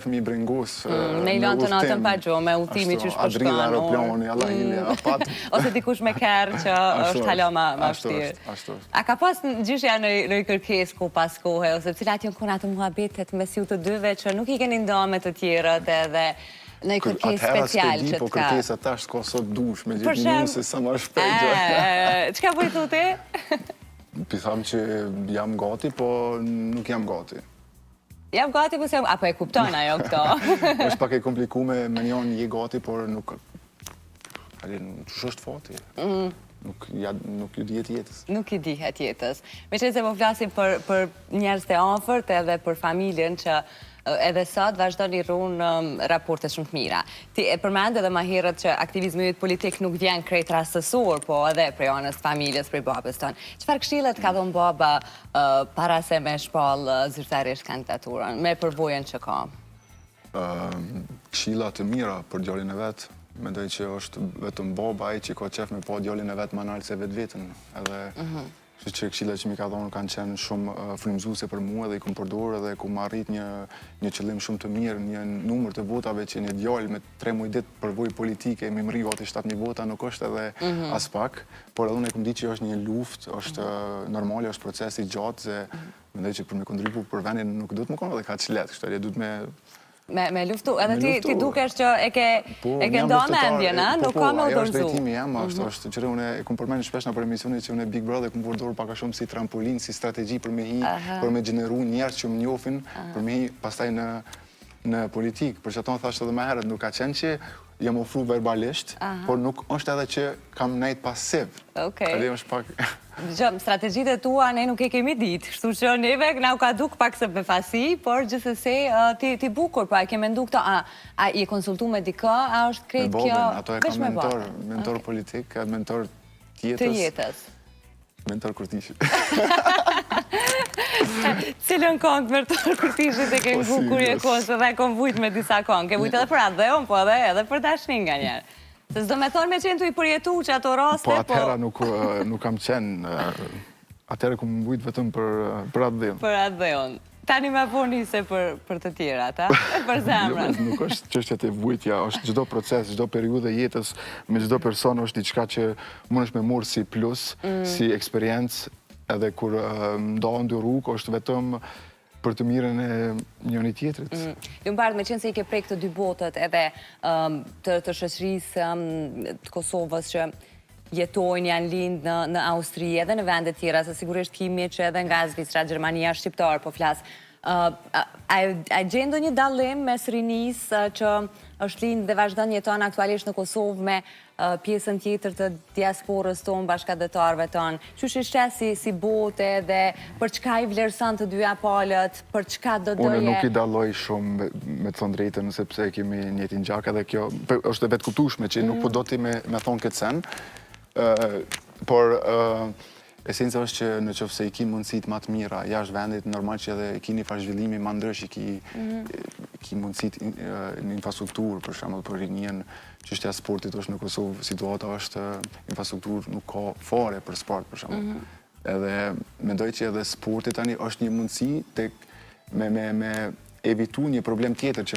fëmi brengos me i lanë të natën pa gjo, me udhimi që shpështon. Adrila, aeroplani, Allah hile, apat. Ose dikush me kerë që është hala ma vështirë. A ka pas në gjyshja në kërkes ku pas kohë, ose cilat janë kuna të muhabetet mes ju të dyve që nuk i keni ndame të tjerët edhe në kërkes special që të ka. Po kërkesa tash s'ka sot dush me gjithë një se sa ma shpejt. Qka po i thuti? Pi tham që jam gati, po nuk jam gati. Jam gati, po se jam... Apo e kupton ajo këto? është pak e komplikume, me njën je gati, por nuk... Që është fati? Nuk ju dihet jetës. Nuk ju dihet jetës. Me që se po flasim për njerëz të afërt edhe për familjen që edhe sot vazhdoni runë raporte shumë të mira. Ti e përmend edhe ma herët që aktivizmi yt politik nuk vjen krejt rastësor, po edhe prej anës familjes, prej babës tonë. Çfarë këshillet ka dhënë baba para se me shpallë zyrtarisht kandidaturën, me përvojën që ka? Këshilla të mira për djalin e vet, mendoj që është vetëm baba ai që ka qef me pa djalin e vet më nalë se vetën. Edhe që këshillat që mi ka dhonë kanë qenë shumë frymëzuese për mua dhe i kom përdorur edhe ku më arrit një qëllim shumë të mirë, një numër të votave që një djalë me 3 muaj ditë përvojë politike me mri gati 7.000 vota nuk është edhe as pak, por edhe unë e kom ditë që është një luftë, është normale, është proces i gjatë, se mendoj që për me kontribu për vendin nuk duhet më konë edhe kaq lehtë, kështu që duhet me luftu, edhe ti dukesh që e ke ndonë endjen, nuk ka me udhërzu. Ajo është drejtimi jam, është që unë e kom përmenë shpesh në për emisionit që unë e Big Brother kom përdorur paka shumë si trampolin, si strategji për me hi, për me gjeneru njerës që më njofin, për me hi pastaj në politik. Për që ato në thashtë edhe me herët, nuk ka qenë që jam ofru verbalisht, por nuk është edhe që kam nejt pasiv. Strategjitë e tua ne nuk e kemi ditë, shtu që neve na u ka duk pak se befasi, por gjithsesi ti bukur, pa e ke mendu këto, a i konsultu me dika, a është krejt kjo... Me bobin, ato e ka mentor politik, mentor të jetës. Mentor Kurtishi. Cilën kongë mentor Kurtishit e ke ngu kur je kosë dhe kom vujt me disa kongë, ke vujt edhe për adheon, po edhe për dashnin nga njerë. Se s'do me thonë me qenë të i përjetu që ato raste, po... Po atëhera nuk kam qenë, atëhera ku më vujt vetëm për adheon. Për adheon. Tani me po nise për të tjera, ta? Për zemrën. Nuk është çështja e vujtja, është çdo proces, çdo periudhë e jetës, me çdo person është diçka që mundesh me marrë si plus, si eksperiencë, edhe kur ndohen dy rrugë, është vetëm për të mirën e njëri tjetrit. Lumbard, me qenë se i ke prej këtë dy botët edhe të shoqërisë të Kosovës që jetojnë, janë lindë në Austri edhe në vendet tjera, se sigurisht kimi që edhe nga Zvicra, Gjermania, Shqiptar, po flasë. A gjendo një dallim mes rinis që është lindë dhe vazhdon jeton aktualisht në Kosovë me pjesën tjetër të diasporës tonë, bashkëdhetarëve tonë, që shqesi si bote dhe për çka i vlerëson të dyja palët, për çka do doje... Unë nuk i dalloj shumë me të thonë drejtën, sepse kemi njëtin gjak edhe kjo, është e vetë kuptueshme që nuk po do ti me thonë këtë sen, por esenca është që në qoftë se i ki mundësit ma të mira, jashtë vendit, normal që edhe i ki një farë zhvillimi ma ndrysh, i ki mundësit në infrastrukturë, për shembull për rinjen, çështja e sportit është në Kosovë, situata është infrastrukturë nuk ka fare për sport, për shembull. Edhe mendoj që edhe sporti tani është një mundësi me evitu një problem tjetër që